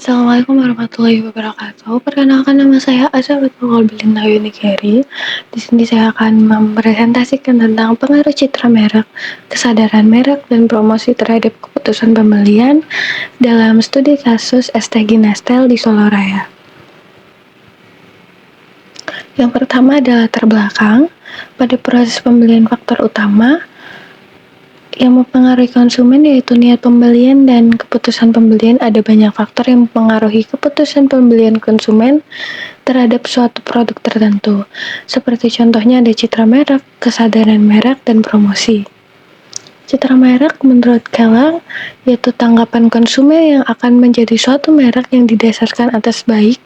Assalamualaikum warahmatullahi wabarakatuh. Perkenalkan nama saya Asa Betul Bilinda Keri. Di sini saya akan mempresentasikan tentang pengaruh citra merek, kesadaran merek, dan promosi terhadap keputusan pembelian dalam studi kasus STG Nestle di Soloraya. Yang pertama adalah latar belakang. Pada proses pembelian, faktor utama yang mempengaruhi konsumen yaitu niat pembelian dan keputusan pembelian. Ada banyak faktor yang mempengaruhi keputusan pembelian konsumen terhadap suatu produk tertentu. Seperti contohnya ada citra merek, kesadaran merek, dan promosi. Citra merek menurut Keller yaitu tanggapan konsumen yang akan menjadi suatu merek yang didasarkan atas baik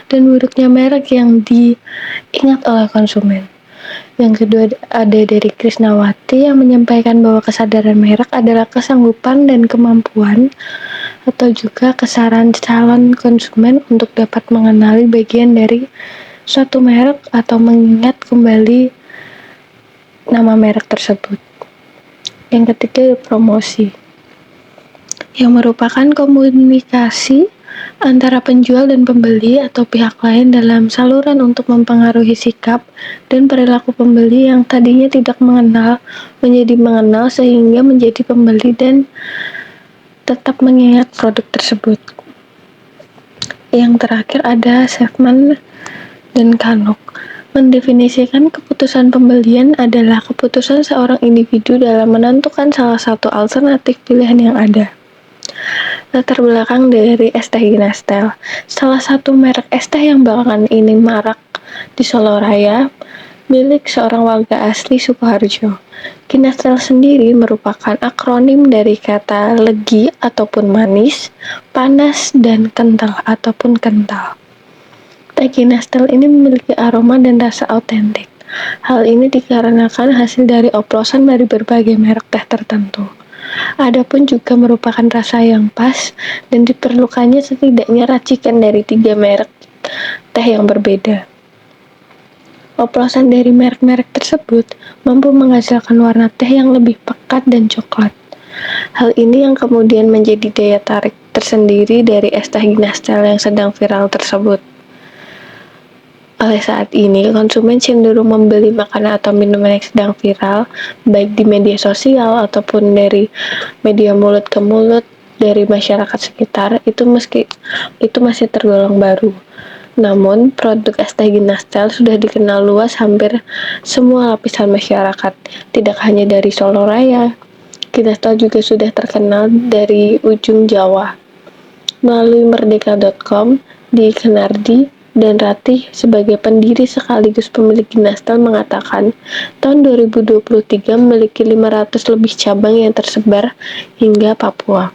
dan buruknya merek yang diingat oleh konsumen. Yang kedua ada dari Krisnawati yang menyampaikan bahwa kesadaran merek adalah kesanggupan dan kemampuan atau juga kesaran calon konsumen untuk dapat mengenali bagian dari suatu merek atau mengingat kembali nama merek tersebut. Yang ketiga promosi yang merupakan komunikasi antara penjual dan pembeli atau pihak lain dalam saluran untuk mempengaruhi sikap dan perilaku pembeli yang tadinya tidak mengenal menjadi mengenal sehingga menjadi pembeli dan tetap mengingat produk tersebut. Yang terakhir ada Shefman dan Kanuk mendefinisikan keputusan pembelian adalah keputusan seorang individu dalam menentukan salah satu alternatif pilihan yang ada. Latar belakang dari es teh Nestle. Salah satu merek es teh yang belakangan ini marak di Soloraya milik seorang warga asli Sukoharjo. Nestle sendiri merupakan akronim dari kata legi ataupun manis, panas, dan kental ataupun kental. Teh Nestle ini memiliki aroma dan rasa autentik. Hal ini dikarenakan hasil dari oplosan dari berbagai merek teh tertentu. Adapun juga merupakan rasa yang pas dan diperlukannya setidaknya racikan dari 3 merek teh yang berbeda. Oplosan dari merek-merek tersebut mampu menghasilkan warna teh yang lebih pekat dan coklat. Hal ini yang kemudian menjadi daya tarik tersendiri dari es teh Nestle yang sedang viral tersebut. Oleh saat ini, konsumen cenderung membeli makanan atau minuman yang sedang viral, baik di media sosial ataupun dari media mulut ke mulut dari masyarakat sekitar. Itu masih tergolong baru. Namun, produk es teh Nestle sudah dikenal luas hampir semua lapisan masyarakat, tidak hanya dari Soloraya. Nestle juga sudah terkenal dari ujung Jawa. Melalui merdeka.com, di Kenardi dan Ratih sebagai pendiri sekaligus pemilik Nestle mengatakan, tahun 2023 memiliki 500 lebih cabang yang tersebar hingga Papua.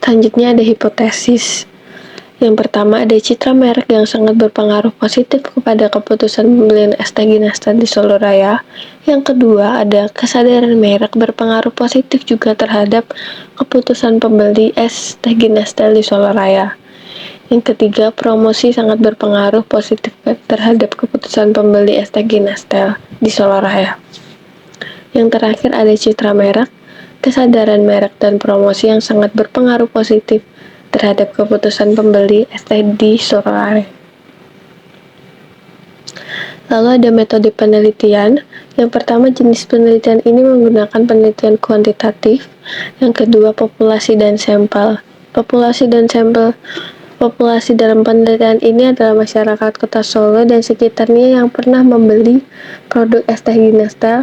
Selanjutnya ada hipotesis. Yang pertama ada citra merek yang sangat berpengaruh positif kepada keputusan pembelian es teh Nestle di Soloraya. Yang kedua ada kesadaran merek berpengaruh positif juga terhadap keputusan pembeli es teh Nestle di Soloraya. Yang ketiga, promosi sangat berpengaruh positif terhadap keputusan pembeli es teh Nestle di Soloraya. Yang terakhir ada citra merek, kesadaran merek, dan promosi yang sangat berpengaruh positif terhadap keputusan pembeli es teh di Soloraya. Lalu ada metode penelitian. Yang pertama, jenis penelitian ini menggunakan penelitian kuantitatif. Yang kedua, populasi dan sampel. Populasi dalam penelitian ini adalah masyarakat kota Solo dan sekitarnya yang pernah membeli produk es teh Nestle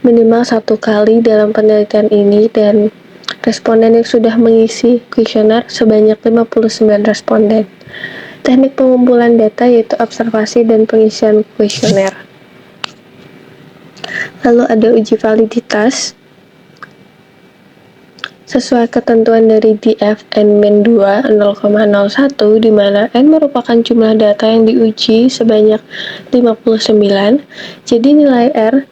minimal 1 kali dalam penelitian ini, dan responden yang sudah mengisi kuesioner sebanyak 59 responden. Teknik pengumpulan data yaitu observasi dan pengisian kuesioner. Lalu ada uji validitas. Sesuai ketentuan dari DF-N-MEN 2 0,01 di mana N merupakan jumlah data yang diuji sebanyak 59, jadi nilai R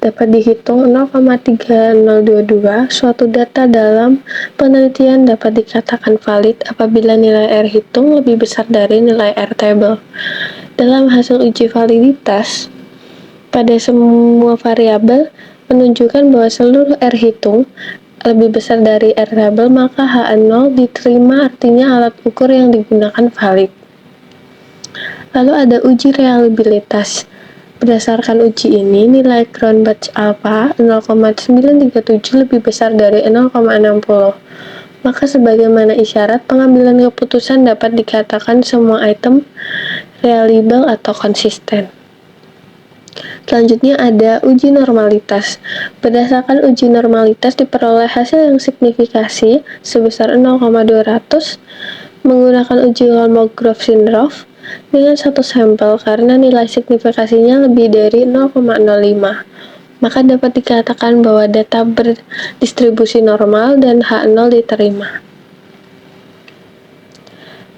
dapat dihitung 0,3022. Suatu data dalam penelitian dapat dikatakan valid apabila nilai R hitung lebih besar dari nilai R table. Dalam hasil uji validitas, pada semua variabel menunjukkan bahwa seluruh R hitung lebih besar dari R label, maka H0 diterima, artinya alat ukur yang digunakan valid. Lalu ada uji reliabilitas. Berdasarkan uji ini, nilai Cronbach alpha 0,937 lebih besar dari 0,60. Maka sebagaimana isyarat, pengambilan keputusan dapat dikatakan semua item reliable atau konsisten. Selanjutnya ada uji normalitas. Berdasarkan uji normalitas diperoleh hasil yang signifikasi sebesar 0,200 menggunakan uji Kolmogorov-Smirnov dengan satu sampel karena nilai signifikasinya lebih dari 0,05. Maka dapat dikatakan bahwa data berdistribusi normal dan H0 diterima.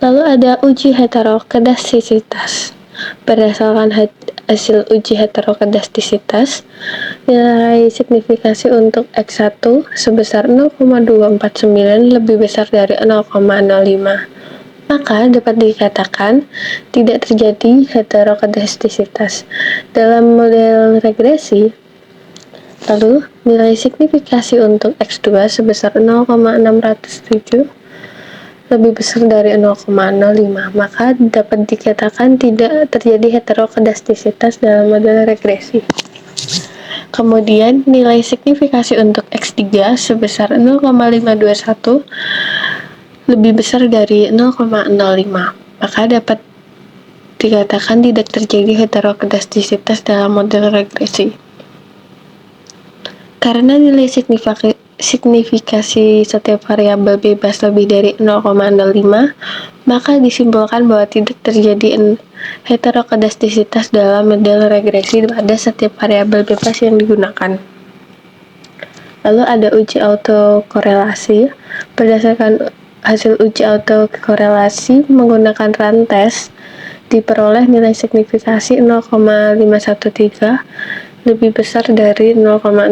Lalu ada uji heterokedastisitas. Berdasarkan hasil uji heterokedastisitas, nilai signifikasi untuk X1 sebesar 0,249 lebih besar dari 0,05. Maka dapat dikatakan tidak terjadi heterokedastisitas. Dalam model regresi, lalu nilai signifikasi untuk X2 sebesar 0,607 lebih besar dari 0,05, maka dapat dikatakan tidak terjadi heterokedastisitas dalam model regresi. Kemudian nilai signifikasi untuk X3 sebesar 0,521 lebih besar dari 0,05, maka dapat dikatakan tidak terjadi heterokedastisitas dalam model regresi. Karena nilai signifikasi setiap variabel bebas lebih dari 0,05, maka disimpulkan bahwa tidak terjadi heterokedastisitas dalam model regresi pada setiap variabel bebas yang digunakan. Lalu ada uji autokorelasi. Berdasarkan hasil uji autokorelasi menggunakan run test, diperoleh nilai signifikasi 0,513 lebih besar dari 0,05.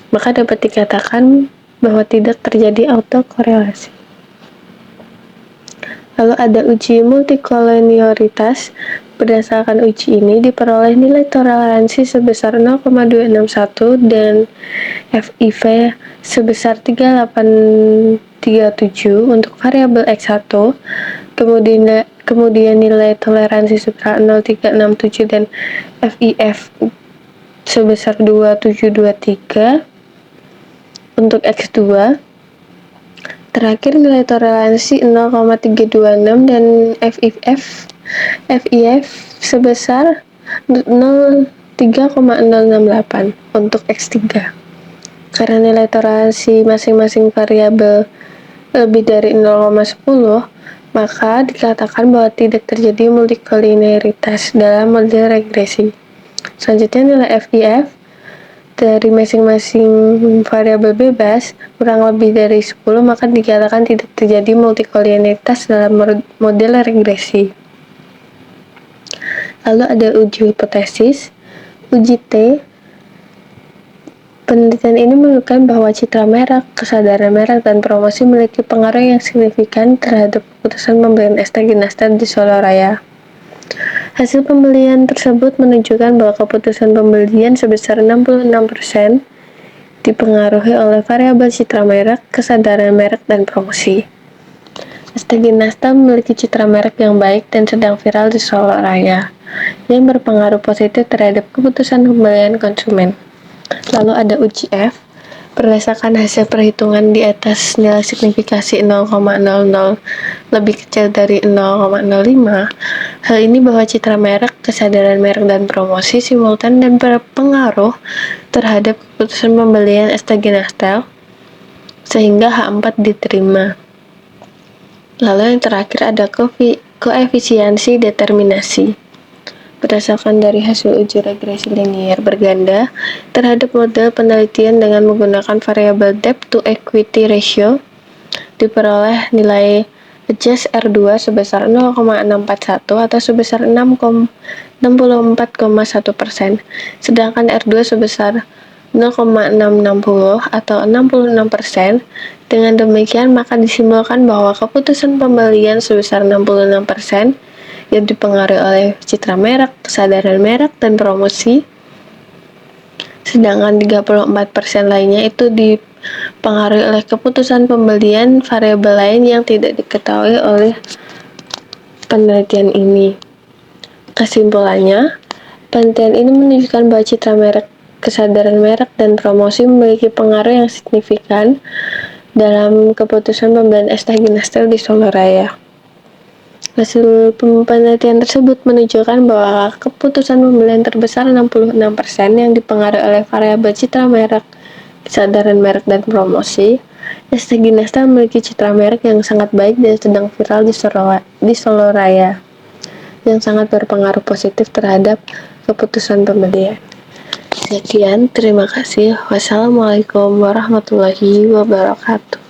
Maka dapat dikatakan bahwa tidak terjadi autokorelasi. Lalu ada uji multikolinioritas. Berdasarkan uji ini diperoleh nilai toleransi sebesar 0,261 dan FIV sebesar 3837 untuk variabel X1. Kemudian nilai toleransi sebesar 0,367 dan FIF sebesar 2723 untuk X2. Terakhir nilai toleransi 0,326 dan FIF sebesar 3,068 untuk X3. Karena nilai toleransi masing-masing variabel lebih dari 0,10, maka dikatakan bahwa tidak terjadi multikoliniaritas dalam model regresi. Selanjutnya nilai FIF dari masing-masing variabel bebas kurang lebih dari 10, maka dikatakan tidak terjadi multikoliniaritas dalam model regresi. Lalu ada uji hipotesis. Uji T. Penelitian ini menunjukkan bahwa citra merek, kesadaran merek, dan promosi memiliki pengaruh yang signifikan terhadap keputusan pembelian ST Ginastar di Solo Raya. Hasil pembelian tersebut menunjukkan bahwa keputusan pembelian sebesar 66% dipengaruhi oleh variabel citra merek, kesadaran merek, dan promosi. ST Ginastar memiliki citra merek yang baik dan sedang viral di Solo Raya, yang berpengaruh positif terhadap keputusan pembelian konsumen. Lalu ada uji F. Berdasarkan hasil perhitungan di atas nilai signifikasi 0,00 lebih kecil dari 0,05, hal ini bahwa citra merek, kesadaran merek, dan promosi simultan dan berpengaruh terhadap keputusan pembelian ST Ginastar, sehingga H4 diterima. Lalu yang terakhir ada koefisiensi determinasi. Berdasarkan dari hasil uji regresi linier berganda terhadap model penelitian dengan menggunakan variabel depth to equity ratio, diperoleh nilai adjust R2 sebesar 0,641 atau sebesar 64,1%, sedangkan R2 sebesar 0,660 atau 66%. Dengan demikian, maka disimpulkan bahwa keputusan pembelian sebesar 66% yang dipengaruhi oleh citra merek, kesadaran merek, dan promosi, sedangkan 34% lainnya itu dipengaruhi oleh keputusan pembelian variabel lain yang tidak diketahui oleh penelitian ini. Kesimpulannya, penelitian ini menunjukkan bahwa citra merek, kesadaran merek, dan promosi memiliki pengaruh yang signifikan dalam keputusan pembelian Estaginastel di Solo Raya. Hasil penelitian tersebut menunjukkan bahwa keputusan pembelian terbesar 66% yang dipengaruhi oleh variabel citra merek, kesadaran merek, dan promosi. Estaginastel memiliki citra merek yang sangat baik dan sedang viral di Solo Raya, yang sangat berpengaruh positif terhadap keputusan pembelian. Sekian, terima kasih. Wassalamualaikum warahmatullahi wabarakatuh.